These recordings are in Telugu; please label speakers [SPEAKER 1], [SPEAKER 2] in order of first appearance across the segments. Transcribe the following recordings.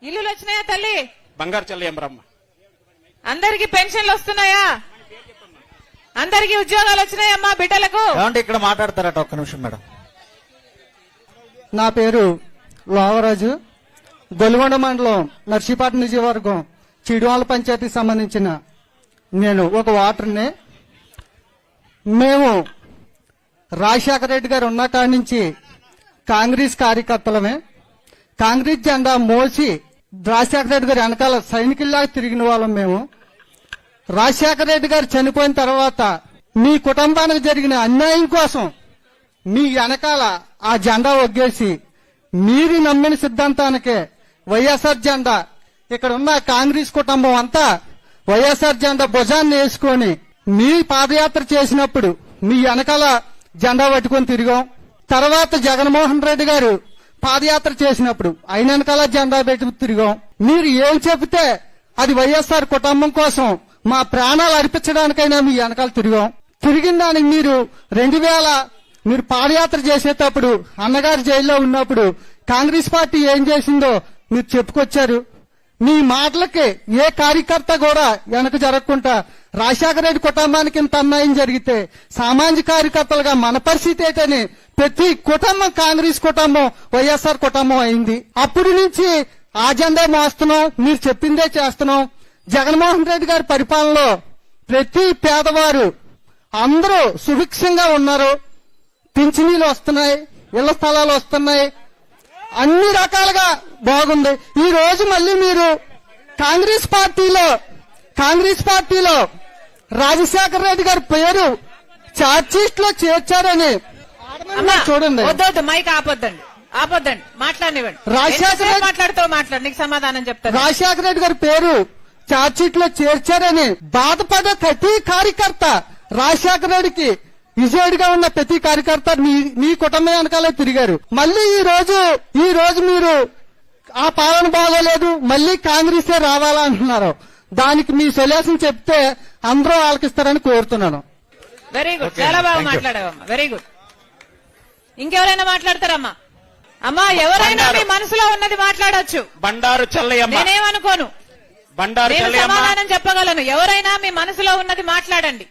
[SPEAKER 1] ఇల్లులు వచ్చినాయా తల్లి?
[SPEAKER 2] బంగారు చెల్లెమ్మరమ్మ.
[SPEAKER 1] అందరికి పెన్షన్లు వస్తున్నాయా? అందరికి ఉద్యోగాలు వచ్చినాయమ్మా బిడ్డలకు?
[SPEAKER 3] ఏమంటే ఇక్కడ మాట్లాడతారట, ఒక్క నిమిషం మేడం.
[SPEAKER 4] నా పేరు లోవరాజు, గొలుగొండ మండలం నర్సీపట్నం నియోజకవర్గం చిడివాళ్ళ పంచాయతీకి సంబంధించిన నేను ఒక ఓటర్ని. మేము రాజశేఖర రెడ్డి గారు ఉన్న కాడి నుంచి కాంగ్రెస్ కార్యకర్తలమే. కాంగ్రెస్ జెండా మోసి రాజశేఖర రెడ్డి గారు వెనకాల సైనికుల్లాగా తిరిగిన వాళ్ళం మేము. రాజశేఖర రెడ్డి గారు చనిపోయిన తర్వాత మీ కుటుంబానికి జరిగిన అన్యాయం కోసం మీ వెనకాల ఆ జెండా ఒగ్గేసి మీరు నమ్మిన సిద్ధాంతానికే వైఎస్ఆర్ జెండా, ఇక్కడ ఉన్న కాంగ్రెస్ కుటుంబం అంతా వైఎస్ఆర్ జెండా భుజాన్ని వేసుకొని మీ పాదయాత్ర చేసినప్పుడు మీ వెనకాల జెండా పట్టుకొని తిరిగాం. తర్వాత జగన్మోహన్ రెడ్డి గారు పాదయాత్ర చేసినప్పుడు ఆయన వెనకాల జెండా పెట్టి తిరిగాం. మీరు ఏం చెబితే అది వైఎస్ఆర్ కుటుంబం కోసం మా ప్రాణాలు అర్పించడానికైనా మీ వెనకాల తిరిగాం. తిరిగిన దానికి మీరు 2000 మీరు పాదయాత్ర చేసేటప్పుడు అన్నగారు జైల్లో ఉన్నప్పుడు కాంగ్రెస్ పార్టీ ఏం చేసిందో మీరు చెప్పుకొచ్చారు. మీ మాటలకి ఏ కార్యకర్త కూడా వెనక జరగకుండా రాజశేఖర రెడ్డి కుటుంబానికి ఇంత అన్యాయం జరిగితే సామాజిక కార్యకర్తలుగా మన పరిస్థితి ఏంటని ప్రతి కుటుంబం కాంగ్రెస్ కుటుంబం వైఎస్ఆర్ కుటుంబం అయింది. అప్పటి నుంచి ఆ జెండా మోస్తున్నాం, మీరు చెప్పిందే చేస్తున్నాం. జగన్మోహన్ రెడ్డి గారి పరిపాలనలో ప్రతి పేదవారు అందరూ సుభిక్షంగా ఉన్నారు. పింఛనీలు వస్తున్నాయి, ఇళ్ల స్థలాలు వస్తున్నాయి, అన్ని రకాలుగా బాగుంది. ఈ రోజు మళ్ళీ మీరు కాంగ్రెస్ పార్టీలో రాజశేఖర రెడ్డి గారి పేరు చార్జ్షీట్ లో చేర్చారని చూడండి.
[SPEAKER 1] వద్దొద్దు, మైక్ ఆపొద్దండి, మాట్లాడివ్వండి. మాట్లాడు, నీకు సమాధానం చెప్తాను.
[SPEAKER 4] రాజశేఖర రెడ్డి గారి పేరు చార్జ్షీట్ లో చేర్చారని బాధపడే ప్రతి కార్యకర్త, రాజశేఖర రెడ్డికి విజయుడిగా ఉన్న ప్రతి కార్యకర్త మీ కుటుంబం వెనకాలే తిరిగారు. మళ్ళీ ఈ రోజు మీరు ఆ పాలన బాగోలేదు, మళ్ళీ కాంగ్రెస్ రావాలా అంటున్నారు. దానికి మీ సొల్యూషన్ చెప్తే అందరూ ఆలకిస్తారని కోరుతున్నాను.
[SPEAKER 1] వెరీ గుడ్, చాలా బాగా మాట్లాడావమ్మా, వెరీ గుడ్. ఇంకెవరైనా మాట్లాడతారమ్మా? అమ్మా, ఎవరైనా మీ మనసులో ఉన్నది మాట్లాడొచ్చు.
[SPEAKER 2] బండారు చెల్లెమ్మ.
[SPEAKER 1] నేనేమనుకోను,
[SPEAKER 2] బండారు చెల్లెమ్మ
[SPEAKER 1] సమాధానం చెప్పగలను. ఎవరైనా మీ మనసులో ఉన్నది మాట్లాడండి.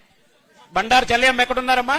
[SPEAKER 2] బండారు చెల్లెమ్మ ఎక్కడున్నారమ్మా?